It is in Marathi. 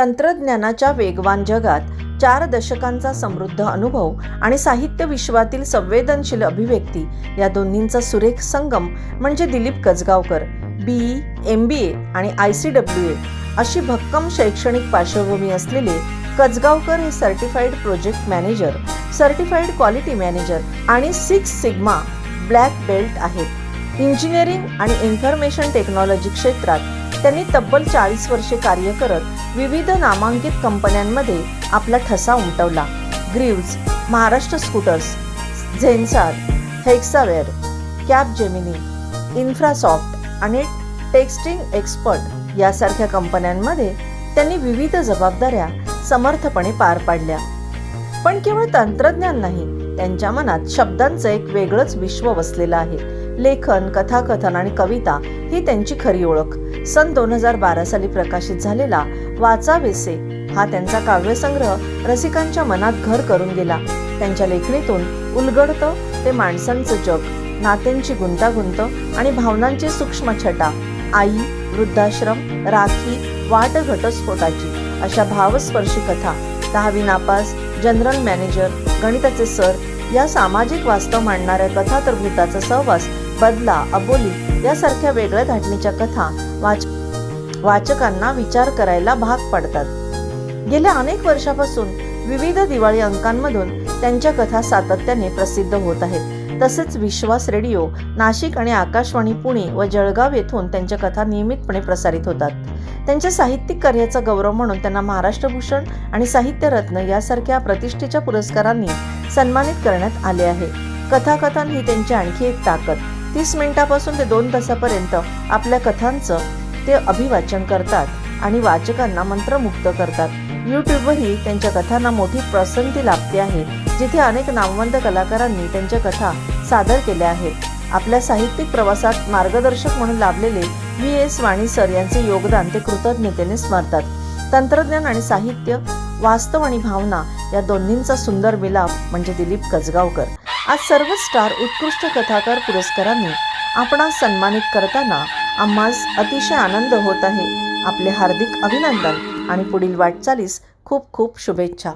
तंत्रज्ञानाच्या वेगवान जगात 4 दशकांचा समृद्ध अनुभव आणि साहित्य विश्वातील संवेदनशील अभिव्यक्ती या दोन्हींचा सुरेख संगम म्हणजे दिलीप कजगावकर. BE, MBA आणि ICWA अशी भक्कम शैक्षणिक पार्श्वभूमी असलेले कजगावकर हे certified project manager, certified quality manager आणि 6 सिग्मा ब्लॅक बेल्ट आहेत. इंजिनिअरिंग आणि इन्फॉर्मेशन टेक्नॉलॉजी क्षेत्रात त्यांनी तब्बल 40 वर्षे कार्य करत विविध नामांकित कंपन्यांमध्ये आपला ठसा उमटवला. ग्रीव्ज, महाराष्ट्र स्कूटर्स, झेन्सार, हेक्सावेअर, कॅपजेमिनी, इन्फ्रासॉफ्ट आणि टेक्स्टिंग एक्सपर्ट यासारख्या कंपन्यांमध्ये त्यांनी विविध जबाबदाऱ्या समर्थपणे पार पाडल्या. पण केवळ तंत्रज्ञान नाही, त्यांच्या मनात शब्दांचं एक वेगळंच विश्व वसलेलं आहे. लेखन, कथाकथन आणि कविता ही त्यांची खरी ओळख. सन 2012 साली प्रकाशित झालेला वाचावेसे हा त्यांचा काव्यसंग्रह रसिकांच्या मनात घर करून गेला. त्यांच्या लेखणीतून उलगडतं ते माणसांचं जग, नात्यांची गुंतागुंत आणि भावनांची सूक्ष्म छटा. आई, वृद्धाश्रम, राखी, वाट घटस्फोटाची अशा भावस्पर्शी कथा, 10वी नापास, जनरल मॅनेजर, गणिताचे सर या सामाजिक वास्तव मांडणाऱ्या कथा तर भूताचा सहवास, बदला, अबोली यासारख्या वेगळ्या धाटणीच्या कथा वाचकांना विचार करायला भाग पाडतात. गेल्या अनेक वर्षापासून विविध दिवाळी अंकांमधून त्यांच्या कथा सातत्याने प्रसिद्ध होत आहेत. तसेच विश्वास रेडिओ, नाशिक आणि आकाशवाणी पुणे व जळगाव येथून त्यांच्या कथा नियमितपणे प्रसारित होतात. त्यांच्या साहित्यिक कार्याचा गौरव म्हणून त्यांना महाराष्ट्र भूषण आणि साहित्य रत्न यासारख्या प्रतिष्ठेच्या पुरस्कारांनी सन्मानित करण्यात आले आहे. कथाकथन ही त्यांची आणखी एक ताकद. 30 मिनिटापासून ते 2 तासापर्यंत आपल्या कथांचं ते अभिवाचन करतात आणि वाचकांना मंत्रमुग्ध करतात. यूट्यूबवरही त्यांच्या कथांना मोठी पसंती लाभते आहे, जिथे अनेक नामवंत कलाकारांनी त्यांच्या कथा सादर केल्या आहेत. आपल्या साहित्यिक प्रवासात मार्गदर्शक म्हणून लाभलेले VS वाणी सर यांचे योगदान ते कृतज्ञतेने स्मरतात. तंत्रज्ञान आणि साहित्य, वास्तव आणि भावना या दोन्हींचा सुंदर मिलाप म्हणजे दिलीप कजगावकर. आज सर्व स्टार उत्कृष्ट कथाकार पुरस्कारांनी आपणास सन्मानित करताना आम्हास अतिशय आनंद होत आहे. आपले हार्दिक अभिनंदन आणि पुढील वाटचालीस खूप खूप शुभेच्छा.